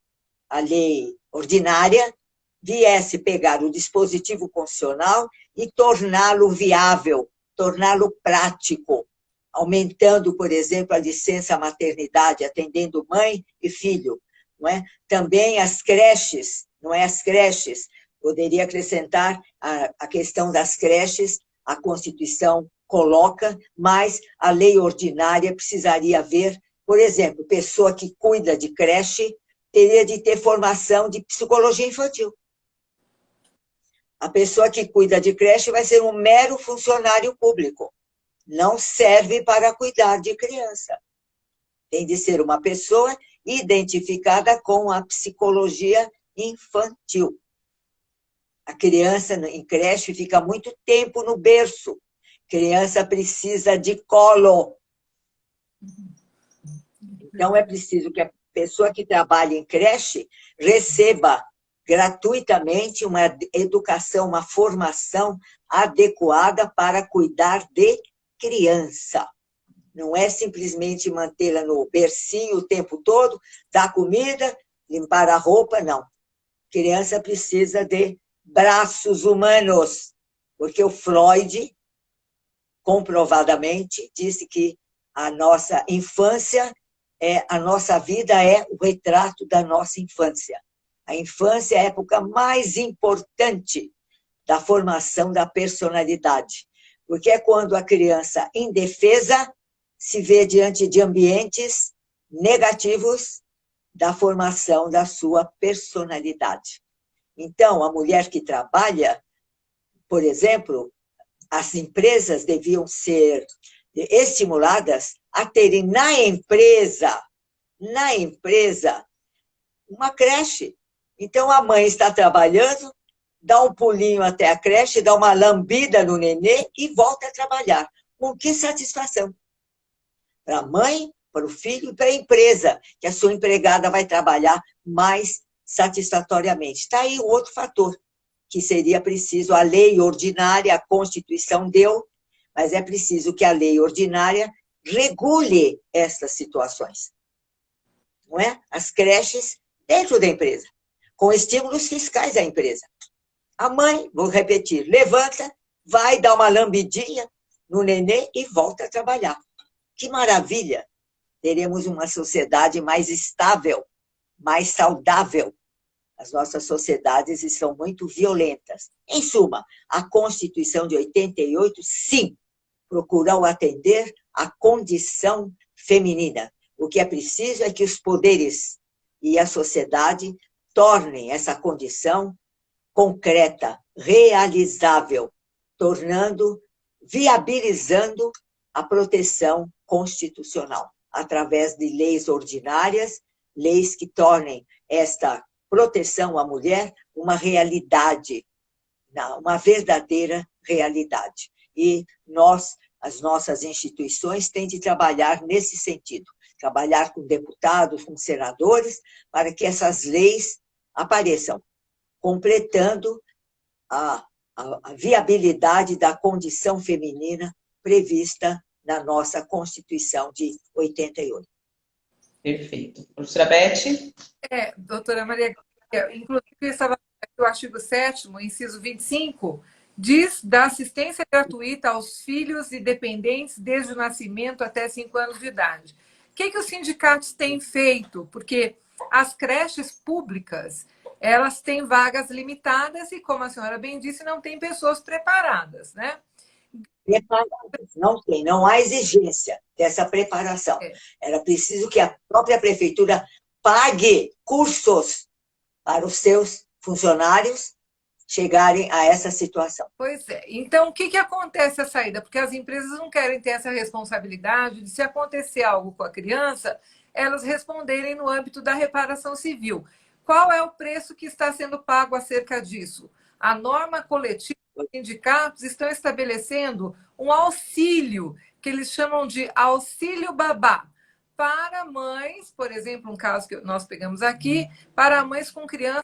Speaker 3: ordinária, viesse pegar o dispositivo constitucional e torná-lo viável, torná-lo prático, aumentando, por exemplo, a licença maternidade, atendendo mãe e filho. Não é? Também as creches, não é? As creches, poderia acrescentar a questão das creches, a Constituição coloca, mas a lei ordinária precisaria ver, por exemplo, pessoa que cuida de creche teria de ter formação de psicologia infantil. A pessoa que cuida de creche vai ser um mero funcionário público. Não serve para cuidar de criança. Tem de ser uma pessoa identificada com a psicologia infantil. A criança em creche fica muito tempo no berço. Criança precisa de colo. Então, é preciso que a pessoa que trabalha em creche receba gratuitamente uma educação, uma formação adequada para cuidar de criança. Não é simplesmente mantê-la no bercinho o tempo todo, dar comida, limpar a roupa, não. Criança precisa de braços humanos, porque o Freud, comprovadamente, disse que a nossa infância, a nossa vida é o retrato da nossa infância. A infância é a época mais importante da formação da personalidade, porque é quando a criança indefesa se vê diante de ambientes negativos da formação da sua personalidade. Então, a mulher que trabalha, por exemplo, as empresas deviam ser estimuladas a terem na empresa, uma creche. Então, a mãe está trabalhando, dá um pulinho até a creche, dá uma lambida no nenê e volta a trabalhar. Com que satisfação? Para a mãe para o filho e para a empresa, que a sua empregada vai trabalhar mais satisfatoriamente. Está aí o outro fator, que seria preciso a lei ordinária, a Constituição deu, mas é preciso que a lei ordinária regule essas situações. Não é? As creches dentro da empresa, com estímulos fiscais à empresa. A mãe, vou repetir, levanta, vai dar uma lambidinha no nenê e volta a trabalhar. Que maravilha! Teremos uma sociedade mais estável, mais saudável. As nossas sociedades estão muito violentas. Em suma, a Constituição de 88, sim, procurou atender à condição feminina. O que é preciso é que os poderes e a sociedade tornem essa condição concreta, realizável, viabilizando a proteção constitucional, através de leis ordinárias, leis que tornem esta proteção à mulher uma realidade, uma verdadeira realidade. E as nossas instituições têm de trabalhar nesse sentido, trabalhar com deputados, com senadores, para que essas leis apareçam, completando a viabilidade da condição feminina prevista na nossa Constituição de 88.
Speaker 1: Perfeito. Professora Beth?
Speaker 2: Doutora Maria, inclusive, o artigo 7º, inciso 25, diz da assistência gratuita aos filhos e dependentes desde o nascimento até 5 anos de idade. O que os sindicatos têm feito? Porque as creches públicas, elas têm vagas limitadas e, como a senhora bem disse, não tem pessoas preparadas, né?
Speaker 3: Preparadas, não há exigência dessa preparação. Era preciso que a própria prefeitura pague cursos para os seus funcionários chegarem a essa situação.
Speaker 2: Pois é. Então, o que acontece a saída? Porque as empresas não querem ter essa responsabilidade de, se acontecer algo com a criança, elas responderem no âmbito da reparação civil. Qual é o preço que está sendo pago acerca disso? A norma coletiva dos sindicatos estão estabelecendo um auxílio, que eles chamam de auxílio babá, para mães, por exemplo, um caso que nós pegamos aqui, para mães com crianças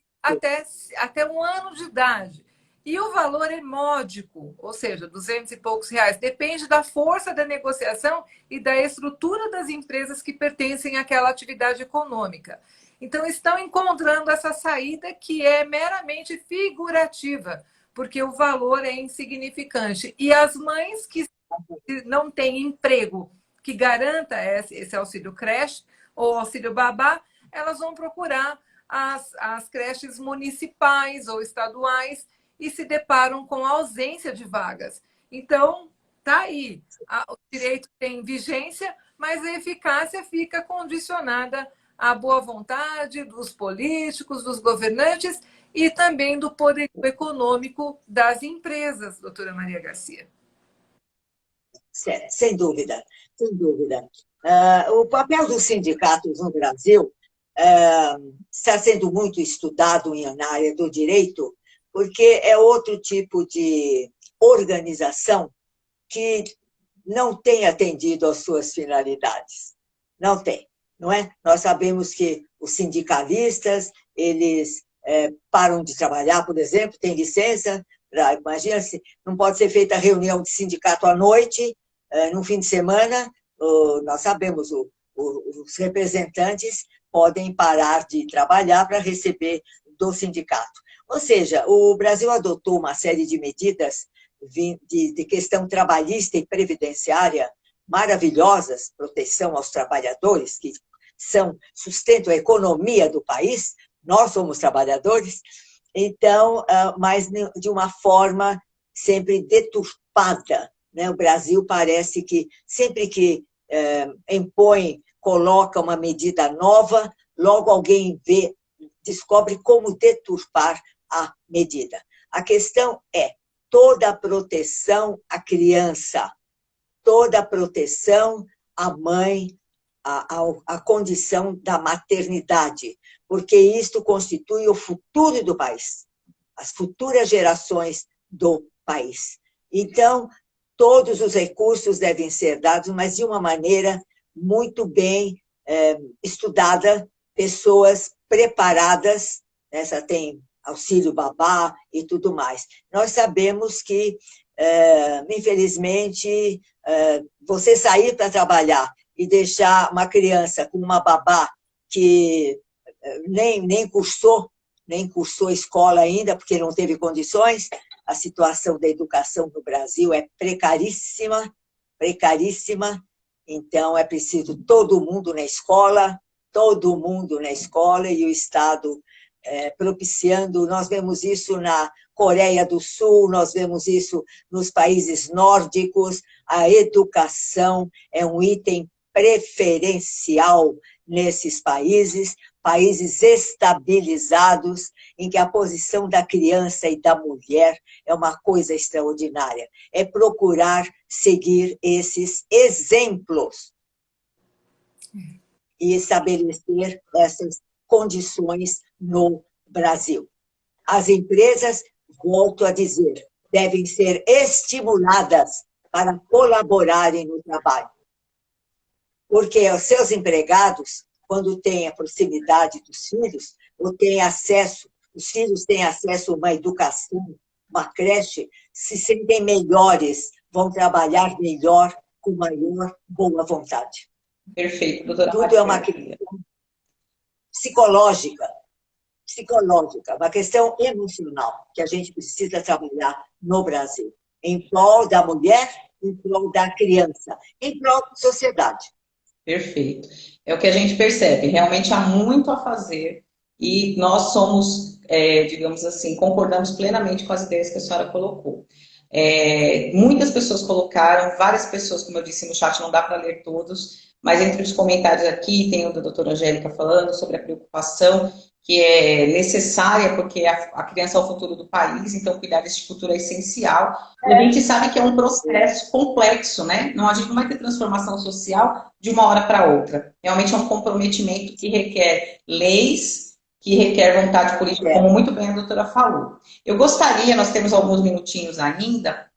Speaker 2: até 1 ano de idade. E o valor é módico, ou seja, 200 e poucos reais. Depende da força da negociação e da estrutura das empresas que pertencem àquela atividade econômica. Então, estão encontrando essa saída que é meramente figurativa, porque o valor é insignificante. E as mães que não têm emprego que garanta esse auxílio creche ou auxílio babá, elas vão procurar as creches municipais ou estaduais e se deparam com a ausência de vagas. Então, está aí. O direito tem vigência, mas a eficácia fica condicionada à boa vontade dos políticos, dos governantes e também do poder econômico das empresas, doutora Maria Garcia.
Speaker 3: Sem dúvida, sem dúvida. O papel dos sindicatos no Brasil está sendo muito estudado na área do direito, porque é outro tipo de organização que não tem atendido às suas finalidades. Não tem, não é? Nós sabemos que os sindicalistas, eles param de trabalhar, por exemplo, tem licença, imagina se não pode ser feita reunião de sindicato à noite, no fim de semana, nós sabemos, os representantes podem parar de trabalhar para receber do sindicato. Ou seja, o Brasil adotou uma série de medidas de questão trabalhista e previdenciária maravilhosas, proteção aos trabalhadores, que sustentam a economia do país, nós somos trabalhadores, então, mas de uma forma sempre deturpada, né? O Brasil parece que sempre que coloca uma medida nova, logo alguém descobre como deturpar a medida. A questão é toda a proteção à criança, toda a proteção à mãe, à condição da maternidade, porque isto constitui o futuro do país, as futuras gerações do país. Então, todos os recursos devem ser dados, mas de uma maneira muito bem estudada, pessoas preparadas, essa tem auxílio babá e tudo mais. Nós sabemos que, infelizmente, você sair para trabalhar e deixar uma criança com uma babá que nem cursou escola ainda, porque não teve condições, a situação da educação no Brasil é precaríssima, precaríssima, então é preciso todo mundo na escola, e o Estado propiciando. Nós vemos isso na Coreia do Sul, nós vemos isso nos países nórdicos. A educação é um item preferencial nesses países estabilizados, em que a posição da criança e da mulher é uma coisa extraordinária. É procurar seguir esses exemplos e estabelecer essas condições no Brasil. As empresas, volto a dizer, devem ser estimuladas para colaborarem no trabalho. Porque os seus empregados, quando têm a proximidade dos filhos, os filhos têm acesso a uma educação, uma creche, se sentem melhores, vão trabalhar melhor, com maior boa vontade.
Speaker 1: Perfeito, doutora.
Speaker 3: Tudo é uma questão psicológica, uma questão emocional que a gente precisa trabalhar no Brasil, em prol da mulher, em prol da criança, em prol da sociedade.
Speaker 1: Perfeito. É o que a gente percebe. Realmente há muito a fazer e nós somos, digamos assim, concordamos plenamente com as ideias que a senhora colocou. Muitas pessoas colocaram, várias pessoas, como eu disse no chat, não dá para ler todos, mas entre os comentários aqui tem o da doutora Angélica falando sobre a preocupação que é necessária, porque a criança é o futuro do país, então cuidar desse futuro é essencial. E a gente sabe que é um processo complexo, né? A gente não vai ter transformação social de uma hora para outra. Realmente é um comprometimento que requer leis, que requer vontade política, como muito bem a doutora falou. Eu gostaria, nós temos alguns minutinhos ainda,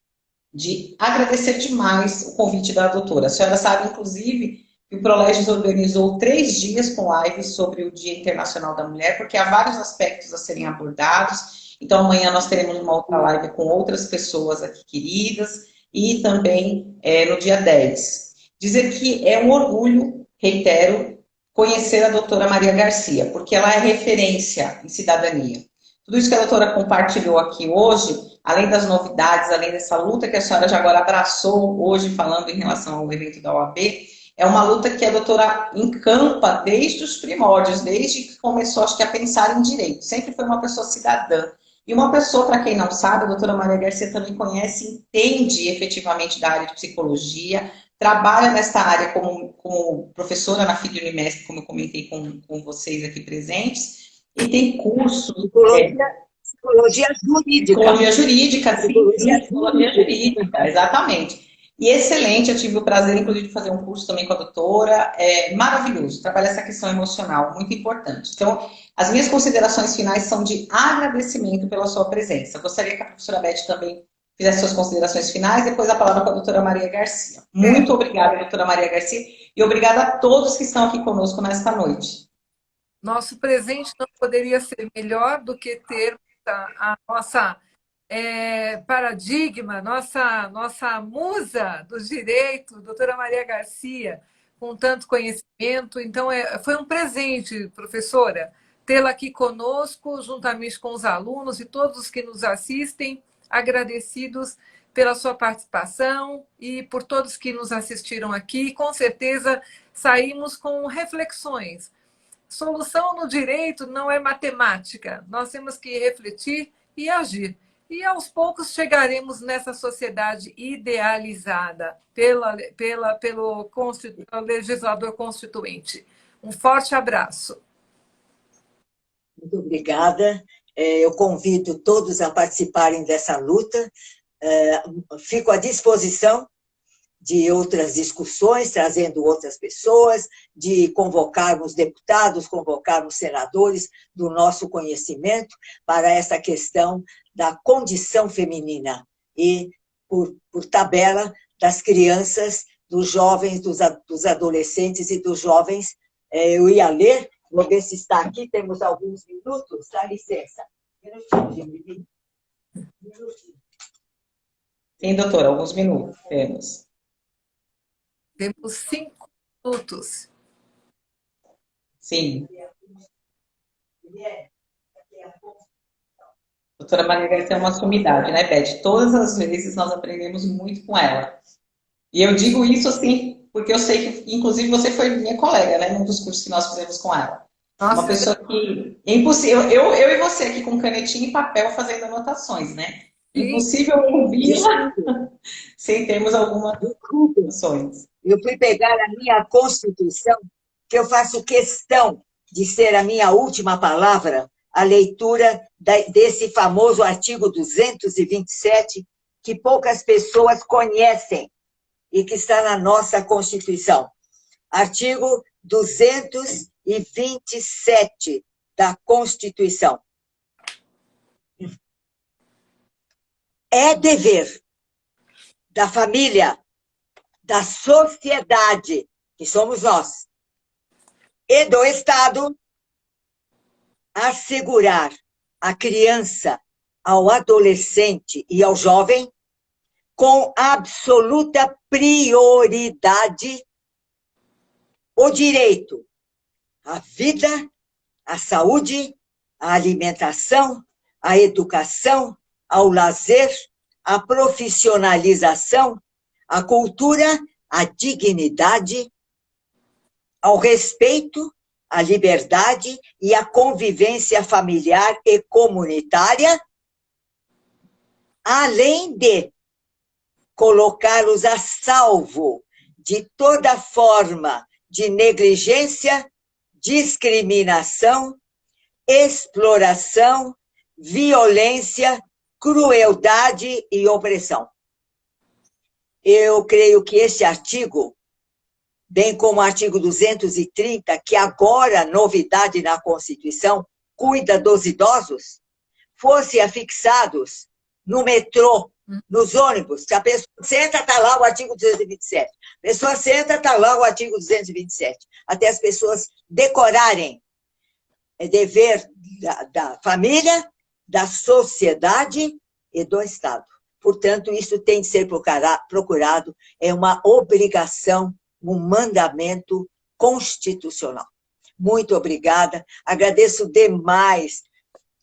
Speaker 1: de agradecer demais o convite da doutora. A senhora sabe, inclusive, que o Prolegis organizou 3 dias com lives sobre o Dia Internacional da Mulher, porque há vários aspectos a serem abordados. Então, amanhã nós teremos uma outra live com outras pessoas aqui queridas, e também no dia 10. Dizer que é um orgulho, reitero, conhecer a doutora Maria Garcia, porque ela é referência em cidadania. Tudo isso que a doutora compartilhou aqui hoje, além das novidades, além dessa luta que a senhora já agora abraçou hoje, falando em relação ao evento da OAB, é uma luta que a doutora encampa desde os primórdios, desde que começou, acho que, a pensar em direito. Sempre foi uma pessoa cidadã. E uma pessoa, para quem não sabe, a doutora Maria Garcia também conhece, entende efetivamente da área de psicologia, trabalha nesta área como professora na FIDE Unimestre, como eu comentei com vocês aqui presentes, e tem curso...
Speaker 3: Psicologia jurídica.
Speaker 1: Psicologia jurídica, psicologia jurídica, exatamente. E excelente, eu tive o prazer, inclusive, de fazer um curso também com a doutora, maravilhoso, trabalha essa questão emocional, muito importante. Então, as minhas considerações finais são de agradecimento pela sua presença. Eu gostaria que a professora Beth também fizesse suas considerações finais, depois a palavra com a doutora Maria Garcia. Muito obrigada, doutora Maria Garcia, e obrigada a todos que estão aqui conosco nesta noite.
Speaker 2: Nosso presente não poderia ser melhor do que ter a nossa... paradigma, nossa musa do direito, doutora Maria Garcia, com tanto conhecimento. Então, foi um presente, professora, tê-la aqui conosco, juntamente com os alunos e todos os que nos assistem, agradecidos pela sua participação e por todos que nos assistiram aqui. Com certeza, saímos com reflexões. Solução no direito não é matemática, nós temos que refletir e agir. E, aos poucos, chegaremos nessa sociedade idealizada pelo legislador constituinte. Um forte abraço.
Speaker 3: Muito obrigada. Eu convido todos a participarem dessa luta. Fico à disposição de outras discussões, trazendo outras pessoas, de convocarmos deputados, convocarmos senadores do nosso conhecimento para essa questão da condição feminina e, por tabela, das crianças dos jovens, dos adolescentes e dos jovens. Eu ia ler, vou ver se está aqui, temos alguns minutos, dá licença. Minutinho.
Speaker 1: Sim, doutora, alguns minutos temos.
Speaker 2: Temos 5 minutos.
Speaker 1: Sim. Doutora Maria tem uma sumidade, né, Beth? Todas as vezes nós aprendemos muito com ela. E eu digo isso assim, porque eu sei que, inclusive, você foi minha colega, né, num dos cursos que nós fizemos com ela.
Speaker 2: Nossa,
Speaker 1: Uma pessoa que... É impossível. Eu e você aqui com canetinha e papel fazendo anotações, né? Impossível ouvi-la sem termos algumas anotações.
Speaker 3: Eu fui pegar a minha Constituição, que eu faço questão de ser a minha última palavra, a leitura desse famoso artigo 227, que poucas pessoas conhecem e que está na nossa Constituição. Artigo 227 da Constituição. É dever da família, da sociedade, que somos nós, e do Estado, assegurar à criança, ao adolescente e ao jovem, com absoluta prioridade, o direito à vida, à saúde, à alimentação, à educação, ao lazer, à profissionalização, à cultura, à dignidade, ao respeito, à liberdade e à convivência familiar e comunitária, além de colocá-los a salvo de toda forma de negligência, discriminação, exploração, violência, crueldade e opressão. Eu creio que esse artigo, bem como o artigo 230, que agora, novidade na Constituição, cuida dos idosos, fossem afixados no metrô, nos ônibus. Se a pessoa senta, está lá o artigo 227. A pessoa senta, está lá o artigo 227. Até as pessoas decorarem. É dever da família, da sociedade e do Estado. Portanto, isso tem de ser procurado, é uma obrigação, um mandamento constitucional. Muito obrigada, agradeço demais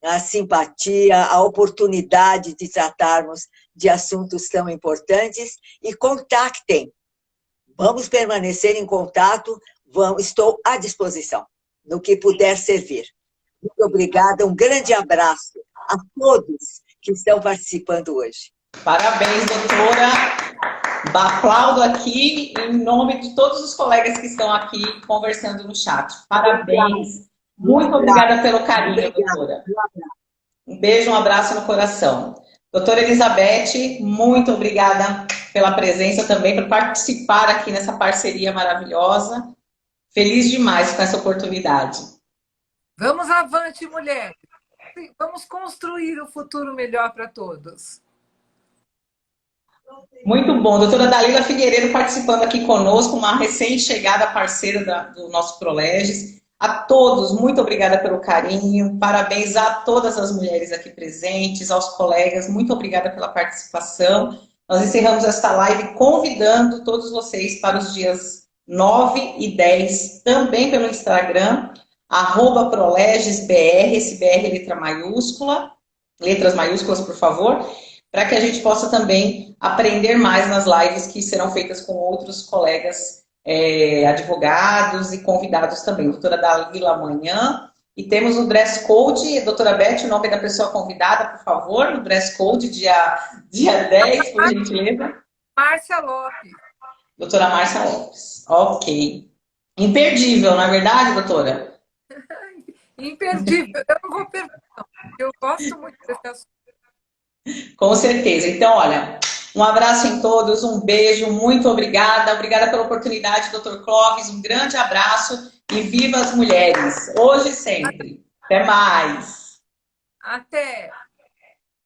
Speaker 3: a simpatia, a oportunidade de tratarmos de assuntos tão importantes e contactem. Vamos permanecer em contato, estou à disposição, no que puder servir. Muito obrigada, um grande abraço a todos que estão participando hoje.
Speaker 1: Parabéns, doutora. Aplaudo aqui em nome de todos os colegas que estão aqui conversando no chat. Parabéns. Muito obrigada pelo carinho, doutora. Um beijo, um abraço no coração. Doutora Elizabeth, muito obrigada pela presença também, por participar aqui nessa parceria maravilhosa. Feliz demais com essa oportunidade.
Speaker 2: Vamos avante, mulheres. Vamos construir o futuro melhor para todos.
Speaker 1: Muito bom. Doutora Dalila Figueiredo participando aqui conosco, uma recém-chegada parceira do nosso Proleges. A todos, muito obrigada pelo carinho. Parabéns a todas as mulheres aqui presentes, aos colegas. Muito obrigada pela participação. Nós encerramos esta live convidando todos vocês para os dias 9 e 10, também pelo Instagram, @prolegesbr, esse BR é letra maiúscula, letras maiúsculas, por favor, para que a gente possa também aprender mais nas lives que serão feitas com outros colegas advogados e convidados também. Doutora Dalila amanhã. E temos o dress code. Doutora Beth, o nome da pessoa convidada, por favor, no dress code, dia 10, por gentileza.
Speaker 2: Márcia Lopes.
Speaker 1: Doutora Márcia Lopes. Ok. Imperdível, não é verdade, doutora?
Speaker 2: Imperdível. Eu não vou perguntar, porque eu gosto muito desse assunto.
Speaker 1: Com certeza. Então, olha, um abraço em todos, um beijo, muito obrigada. Obrigada pela oportunidade, doutor Clóvis. Um grande abraço e viva as mulheres, hoje e sempre. Até mais.
Speaker 2: Até.